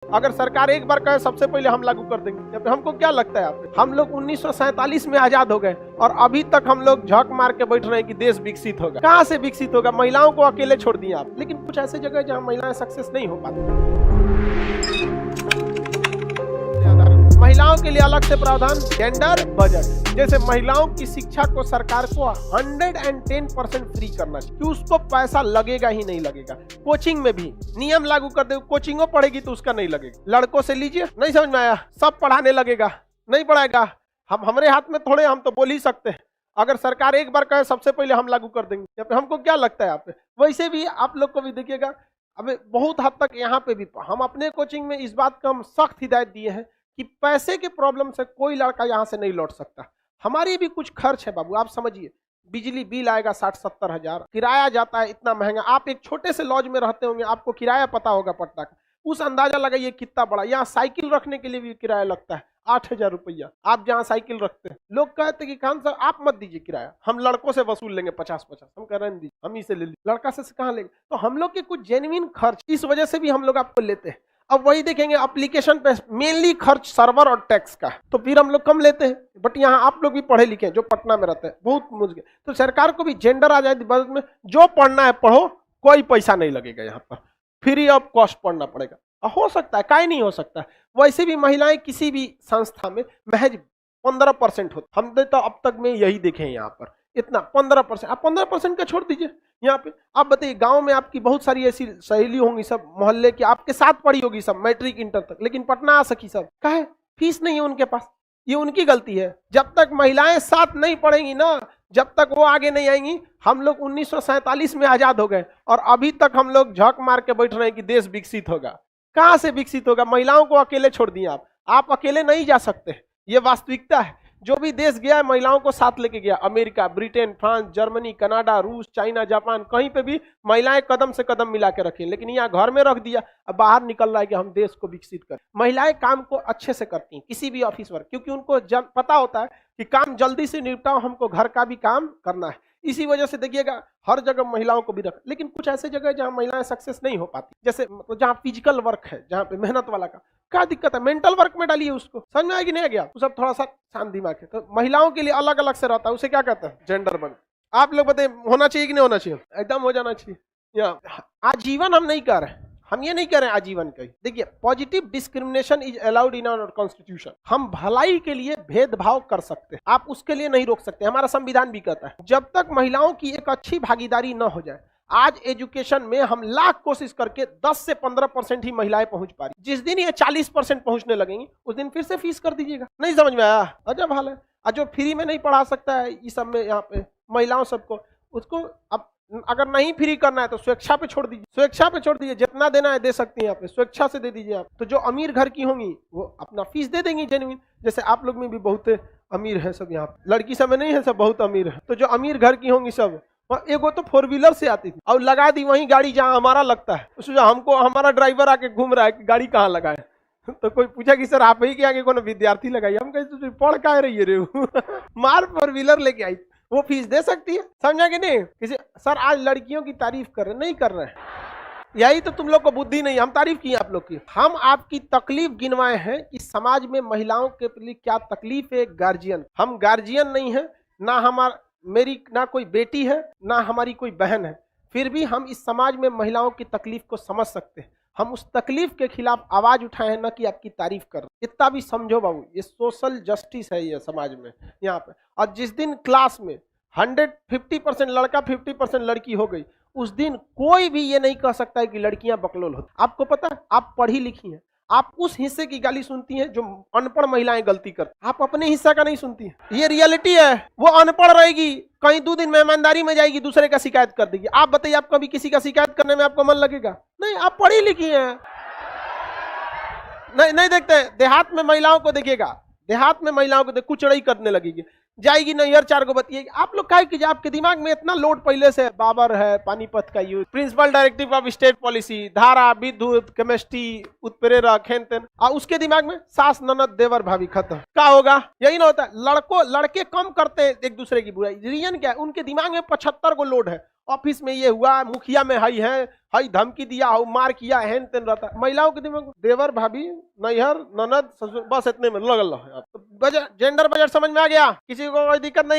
अगर सरकार एक बार कहे सबसे पहले हम लागू कर देंगे, हमको क्या लगता है आप? हम लोग 1947 में आजाद हो गए और अभी तक हम लोग झक मार के बैठ रहे हैं कि देश विकसित होगा। कहाँ से विकसित होगा? महिलाओं को अकेले छोड़ दिए आप। लेकिन कुछ ऐसे जगह जहाँ महिलाएं सक्सेस नहीं हो पाती। महिलाओं के लिए अलग से प्रावधान, जेंडर बजट। जैसे महिलाओं की शिक्षा को सरकार को 110% फ्री करना चाहिए कि उसको पैसा लगेगा ही नहीं लगेगा। कोचिंग में भी नियम लागू कर दे, कोचिंगों पढ़ेगी तो उसका नहीं लगेगा। लड़कों से लीजिए, नहीं समझ में आया, सब पढ़ाने लगेगा, नहीं पढ़ाएगा। हमारे हाथ में थोड़े, हम तो बोल ही सकते हैं। अगर सरकार एक बार कहे सबसे पहले हम लागू कर देंगे, हमको क्या लगता है आप? वैसे भी आप लोग को भी देखिएगा, अब बहुत हद तक यहाँ पे भी हम अपने कोचिंग में इस बात का हम सख्त हिदायत दिए हैं कि पैसे के प्रॉब्लम से कोई लड़का यहाँ से नहीं लौट सकता। हमारी भी कुछ खर्च है बाबू, आप समझिए। बिजली बिल आएगा 60-70 हजार, किराया जाता है इतना महंगा। आप एक छोटे से लॉज में रहते होंगे, आपको किराया पता होगा पटना का, उस अंदाजा लगाइए कितना बड़ा। यहाँ साइकिल रखने के लिए भी किराया लगता है 8,000 रुपया। आप जहाँ साइकिल रखते हैं, लोग कहते हैं कि खान साहब आप मत दीजिए किराया, हम लड़कों से वसूल लेंगे 50-50। हम कह रहे हैं हम ही से ले लीजिए, लड़का से कहाँ लेंगे? तो हम लोग के कुछ जेन्युइन खर्च इस वजह से भी हम लोग आपको लेते हैं। अब वही देखेंगे एप्लीकेशन पे मेनली खर्च सर्वर और टैक्स का, तो फिर हम लोग कम लेते हैं। बट यहाँ आप लोग भी पढ़े लिखे हैं जो पटना में रहते हैं, बहुत मुझे, तो सरकार को भी जेंडर आ जाए बजट में, जो पढ़ना है पढ़ो, कोई पैसा नहीं लगेगा, यहाँ पर फ्री ऑफ कॉस्ट पढ़ना पड़ेगा। हो सकता है, काहे नहीं हो सकता है। वैसे भी महिलाएं किसी भी संस्था में महज 15% होती, हमने तो अब तक में यही देखे हैं यहाँ पर, इतना 15%। आप 15% का छोड़ दीजिए यहाँ पे। आप बताइए, गांव में आपकी बहुत सारी ऐसी सहेली होंगी, सब मोहल्ले की आपके साथ पढ़ी होगी, सब मैट्रिक इंटर तक, लेकिन पटना आ सकी सब, काहे? फीस नहीं है उनके पास, ये उनकी गलती है। जब तक महिलाएं साथ नहीं पढ़ेंगी ना, जब तक वो आगे नहीं आएंगी। हम लोग 1947 में आजाद हो गए और अभी तक हम लोग झक मार के बैठ रहे हैं कि देश विकसित होगा। कहाँ से विकसित होगा? महिलाओं को अकेले छोड़ दिए आप अकेले नहीं जा सकते, ये वास्तविकता है। जो भी देश गया है महिलाओं को साथ लेके गया, America, Britain, France, Germany, Canada, रूस, चाइना, जापान, कहीं पे भी महिलाएं कदम से कदम मिला के रखी। लेकिन यहाँ घर में रख दिया, अब बाहर निकल रहा है कि हम देश को विकसित करें। महिलाएं काम को अच्छे से करती हैं, किसी भी ऑफिस वर्क, क्योंकि उनको पता होता है कि काम जल्दी से निपटाओ, हमको घर का भी काम करना है। इसी वजह से देखिएगा हर जगह महिलाओं को भी रख। लेकिन कुछ ऐसे जगह जहाँ महिलाएं सक्सेस नहीं हो पाती, जैसे जहाँ फिजिकल वर्क है, जहाँ पे मेहनत वाला का क्या दिक्कत है, मेंटल वर्क में डालिए उसको। समझ में आएगी नहीं आ गया? वो सब थोड़ा सा शांत दिमाग है। तो महिलाओं के लिए अलग अलग से रहता है, उसे क्या कहते हैं? जेंडर बन। आप लोग बताइए, होना चाहिए कि नहीं होना चाहिए? एकदम हो जाना चाहिए। आजीवन हम नहीं कर रहे, हम ये नहीं कह रहे हैं आजीवन का। देखिए, positive discrimination is allowed in our constitution. हम भलाई के लिए भेदभाव कर सकते हैं, आप उसके लिए नहीं रोक सकते, हमारा संविधान भी कहता है। जब तक महिलाओं की एक अच्छी भागीदारी न हो जाए, आज एजुकेशन में हम लाख कोशिश करके 10 से 15% ही महिलाएं पहुंच पा रही। जिस दिन ये 40% पहुंचने लगेंगी, उस दिन फिर से फीस कर दीजिएगा। नहीं समझ में आया? अजब हाल है। और जो फ्री में नहीं पढ़ा सकता है इस सब में, यहाँ पे महिलाओं सबको, उसको अब अगर नहीं फ्री करना है तो स्वेच्छा पे छोड़ दीजिए, स्वेच्छा पे छोड़ दीजिए। जितना देना है दे सकती हैं, यहाँ पे स्वेच्छा से दे दीजिए आप। तो जो अमीर घर की होंगी वो अपना फीस दे देंगी जेन्युइन। जैसे आप लोग में भी बहुत अमीर है सब, यहाँ लड़की सब में नहीं है, सब बहुत अमीर है। तो जो अमीर घर की होंगी सब, एगो तो 4 व्हीलर से आती थी और लगा दी वही गाड़ी जहाँ हमारा लगता है। उसमें हमको हमारा ड्राइवर आके घूम रहा है कि गाड़ी कहाँ लगाए। तो कोई पूछा कि सर आप ही के आगे कोनो विद्यार्थी लगाई? हम कहे पढ़ का रही है रे मार 4 व्हीलर लेके आई, वो फीस दे सकती है। समझा कि नहीं? किसी सर आज लड़कियों की तारीफ कर रहे, नहीं कर रहे हैं, यही तो तुम लोग को बुद्धि नहीं। हम तारीफ की आप लोग की, हम आपकी तकलीफ गिनवाए हैं कि समाज में महिलाओं के लिए क्या तकलीफ है। गार्जियन, हम गार्जियन नहीं है ना, हमारा मेरी ना कोई बेटी है ना हमारी कोई बहन है, फिर भी हम इस समाज में महिलाओं की तकलीफ को समझ सकते हैं। हम उस तकलीफ के खिलाफ आवाज उठाए हैं, न कि आपकी तारीफ कर। इतना भी समझो बाबू, ये सोशल जस्टिस है ये समाज में यहाँ पे। और जिस दिन क्लास में 150% लड़का 50% लड़की हो गई, उस दिन कोई भी ये नहीं कह सकता है कि लड़कियां बकलोल होती। आपको पता है, आप पढ़ी लिखी हैं, आप उस हिस्से की गाली सुनती हैं जो अनपढ़ महिलाएं गलती करती, आप अपने हिस्सा का नहीं सुनती हैं। ये रियलिटी है। वो अनपढ़ रहेगी, कहीं 2 दिन मेहमानदारी में जाएगी, दूसरे का शिकायत कर देगी। आप बताइए, आप कभी किसी का शिकायत करने में आपको मन लगेगा? नहीं, आप पढ़ी लिखी हैं। नहीं देखते। देहात में महिलाओं को देखिएगा, देहात में महिलाओं को कुचड़ई करने लगेगी, जाएगी नैहर 4 गो बतिएगी। आप लोग काहे कीजिए, आपके दिमाग में इतना लोड पहले से, बाबर है, पानीपत का युद्ध, principle directive of state policy, धारा, विद्युत, केमिस्ट्री, उत्प्रेरक, हेन तेन, और उसके दिमाग में सास, ननद, देवर, भाभी, खत्म। क्या होगा? यही ना होता है। लड़के कम करते हैं एक दूसरे की बुराई। रीजन क्या है? उनके दिमाग में 75 गो लोड है ऑफिस में ये हुआ, मुखिया में हई धमकी दिया, हो मार किया, हेन तेन रहता है। महिलाओं के दिमाग में देवर भाभी नैहर ननद ससुर बस इतने में लगल रहा है। तो बजट जेंडर बजट समझ में आ गया, किसी को कोई दिक्कत नहीं।